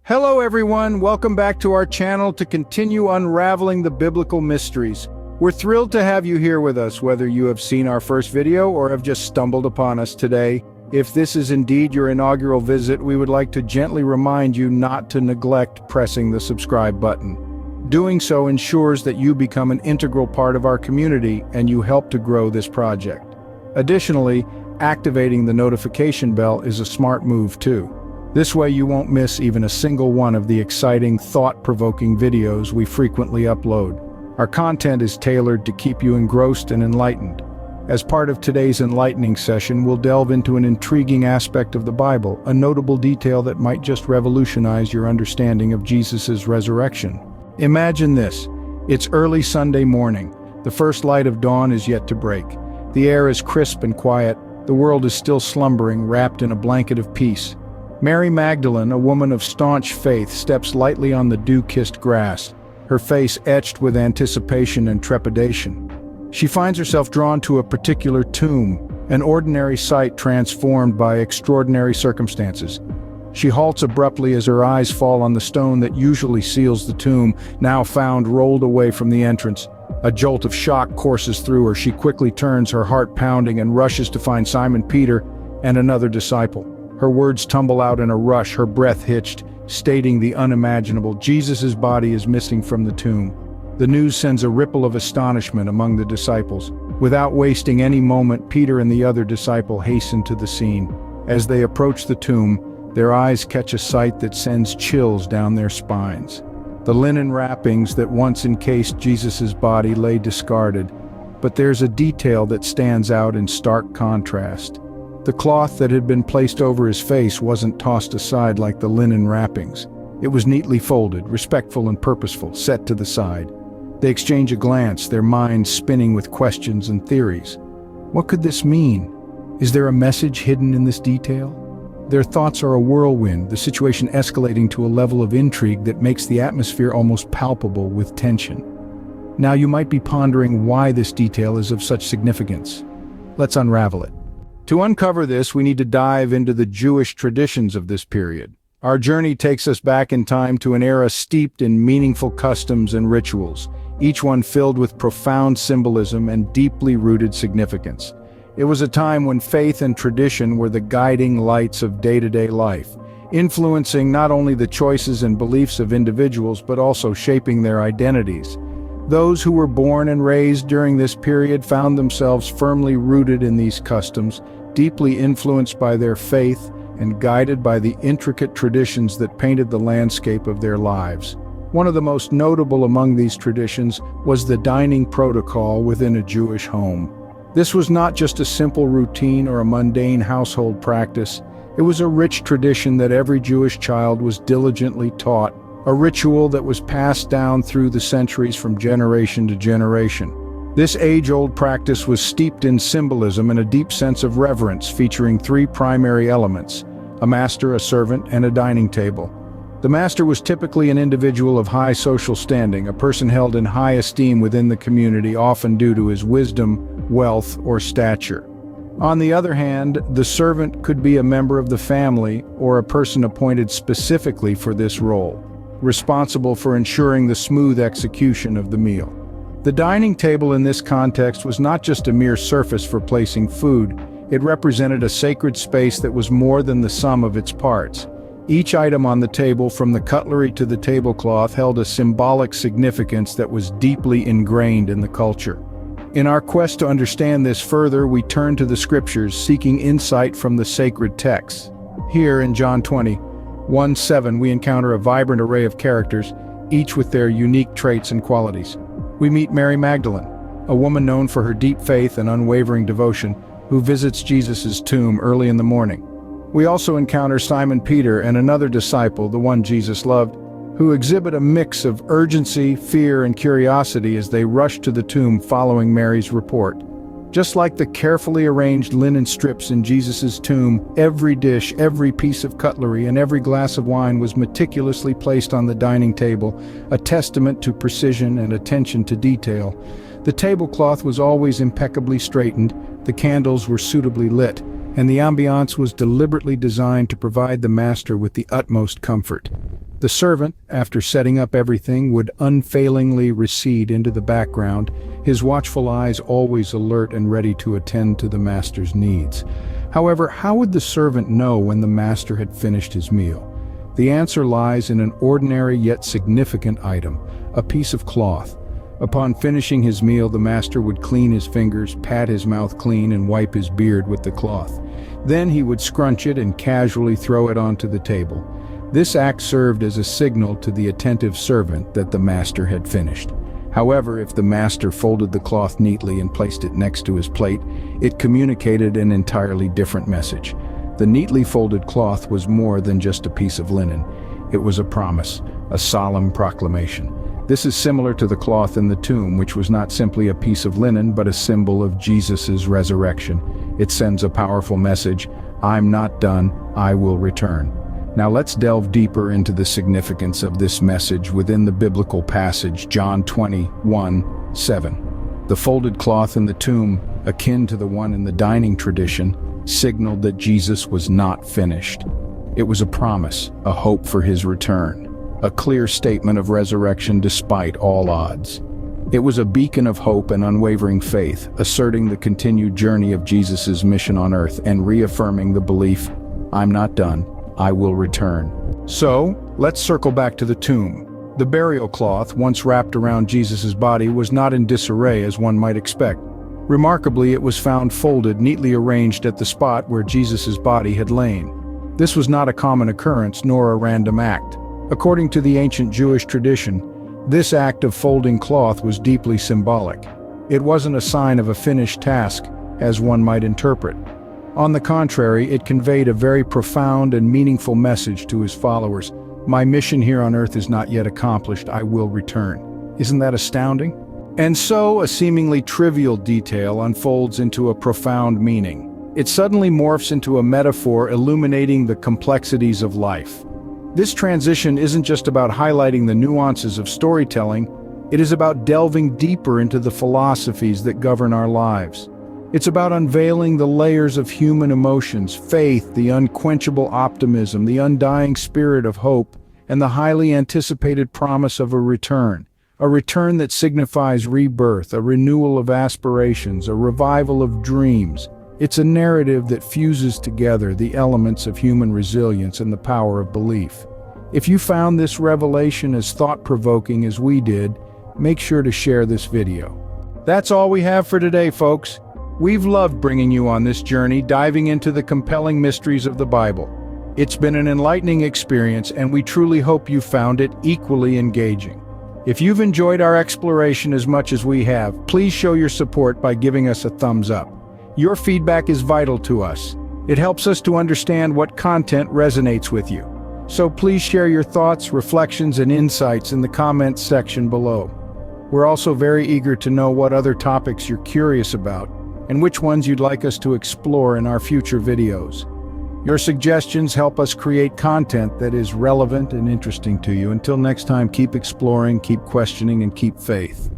Hello everyone, welcome back to our channel to continue unraveling the biblical mysteries. We're thrilled to have you here with us, whether you have seen our first video or have just stumbled upon us today. If this is indeed your inaugural visit, we would like to gently remind you not to neglect pressing the subscribe button. Doing so ensures that you become an integral part of our community and you help to grow this project. Additionally, activating the notification bell is a smart move too. This way you won't miss even a single one of the exciting, thought-provoking videos we frequently upload. Our content is tailored to keep you engrossed and enlightened. As part of today's enlightening session, we'll delve into an intriguing aspect of the Bible, a notable detail that might just revolutionize your understanding of Jesus' resurrection. Imagine this. It's early Sunday morning. The first light of dawn is yet to break. The air is crisp and quiet. The world is still slumbering, wrapped in a blanket of peace. Mary Magdalene, a woman of staunch faith, steps lightly on the dew-kissed grass, her face etched with anticipation and trepidation. She finds herself drawn to a particular tomb, an ordinary sight transformed by extraordinary circumstances. She halts abruptly as her eyes fall on the stone that usually seals the tomb, now found rolled away from the entrance. A jolt of shock courses through her. She quickly turns, her heart pounding, and rushes to find Simon Peter and another disciple. Her words tumble out in a rush, her breath hitched, stating the unimaginable. Jesus' body is missing from the tomb. The news sends a ripple of astonishment among the disciples. Without wasting any moment, Peter and the other disciple hasten to the scene. As they approach the tomb, their eyes catch a sight that sends chills down their spines. The linen wrappings that once encased Jesus' body lay discarded, but there's a detail that stands out in stark contrast. The cloth that had been placed over his face wasn't tossed aside like the linen wrappings. It was neatly folded, respectful and purposeful, set to the side. They exchange a glance, their minds spinning with questions and theories. What could this mean? Is there a message hidden in this detail? Their thoughts are a whirlwind, the situation escalating to a level of intrigue that makes the atmosphere almost palpable with tension. Now you might be pondering why this detail is of such significance. Let's unravel it. To uncover this, we need to dive into the Jewish traditions of this period. Our journey takes us back in time to an era steeped in meaningful customs and rituals, each one filled with profound symbolism and deeply rooted significance. It was a time when faith and tradition were the guiding lights of day-to-day life, influencing not only the choices and beliefs of individuals but also shaping their identities. Those who were born and raised during this period found themselves firmly rooted in these customs, deeply influenced by their faith and guided by the intricate traditions that painted the landscape of their lives. One of the most notable among these traditions was the dining protocol within a Jewish home. This was not just a simple routine or a mundane household practice. It was a rich tradition that every Jewish child was diligently taught, a ritual that was passed down through the centuries from generation to generation. This age-old practice was steeped in symbolism and a deep sense of reverence, featuring three primary elements: a master, a servant, and a dining table. The master was typically an individual of high social standing, a person held in high esteem within the community, often due to his wisdom, wealth, or stature. On the other hand, the servant could be a member of the family or a person appointed specifically for this role, responsible for ensuring the smooth execution of the meal. The dining table in this context was not just a mere surface for placing food. It represented a sacred space that was more than the sum of its parts. Each item on the table, from the cutlery to the tablecloth, held a symbolic significance that was deeply ingrained in the culture. In our quest to understand this further, we turn to the scriptures, seeking insight from the sacred texts. Here in John 20:1-7, we encounter a vibrant array of characters, each with their unique traits and qualities. We meet Mary Magdalene, a woman known for her deep faith and unwavering devotion, who visits Jesus' tomb early in the morning. We also encounter Simon Peter and another disciple, the one Jesus loved, who exhibit a mix of urgency, fear, and curiosity as they rush to the tomb following Mary's report. Just like the carefully arranged linen strips in Jesus' tomb, every dish, every piece of cutlery, and every glass of wine was meticulously placed on the dining table, a testament to precision and attention to detail. The tablecloth was always impeccably straightened, the candles were suitably lit, and the ambiance was deliberately designed to provide the master with the utmost comfort. The servant, after setting up everything, would unfailingly recede into the background, his watchful eyes always alert and ready to attend to the master's needs. However, how would the servant know when the master had finished his meal? The answer lies in an ordinary yet significant item, a piece of cloth. Upon finishing his meal, the master would clean his fingers, pat his mouth clean, and wipe his beard with the cloth. Then he would scrunch it and casually throw it onto the table. This act served as a signal to the attentive servant that the master had finished. However, if the master folded the cloth neatly and placed it next to his plate, it communicated an entirely different message. The neatly folded cloth was more than just a piece of linen. It was a promise, a solemn proclamation. This is similar to the cloth in the tomb, which was not simply a piece of linen, but a symbol of Jesus' resurrection. It sends a powerful message: I'm not done, I will return. Now let's delve deeper into the significance of this message within the biblical passage, John 21:7. The folded cloth in the tomb, akin to the one in the dining tradition, signaled that Jesus was not finished. It was a promise, a hope for his return, a clear statement of resurrection despite all odds. It was a beacon of hope and unwavering faith, asserting the continued journey of Jesus' mission on earth and reaffirming the belief, I'm not done, I will return. So, let's circle back to the tomb. The burial cloth, once wrapped around Jesus' body, was not in disarray as one might expect. Remarkably, it was found folded, neatly arranged at the spot where Jesus' body had lain. This was not a common occurrence nor a random act. According to the ancient Jewish tradition, this act of folding cloth was deeply symbolic. It wasn't a sign of a finished task, as one might interpret. On the contrary, it conveyed a very profound and meaningful message to his followers. My mission here on earth is not yet accomplished, I will return. Isn't that astounding? And so, a seemingly trivial detail unfolds into a profound meaning. It suddenly morphs into a metaphor illuminating the complexities of life. This transition isn't just about highlighting the nuances of storytelling, it is about delving deeper into the philosophies that govern our lives. It's about unveiling the layers of human emotions, faith, the unquenchable optimism, the undying spirit of hope, and the highly anticipated promise of a return that signifies rebirth, a renewal of aspirations, a revival of dreams. It's a narrative that fuses together the elements of human resilience and the power of belief. If you found this revelation as thought-provoking as we did, make sure to share this video. That's all we have for today, folks. We've loved bringing you on this journey, diving into the compelling mysteries of the Bible. It's been an enlightening experience, and we truly hope you found it equally engaging. If you've enjoyed our exploration as much as we have, please show your support by giving us a thumbs up. Your feedback is vital to us. It helps us to understand what content resonates with you. So please share your thoughts, reflections, and insights in the comments section below. We're also very eager to know what other topics you're curious about, and which ones you'd like us to explore in our future videos. Your suggestions help us create content that is relevant and interesting to you. Until next time, keep exploring, keep questioning, and keep faith.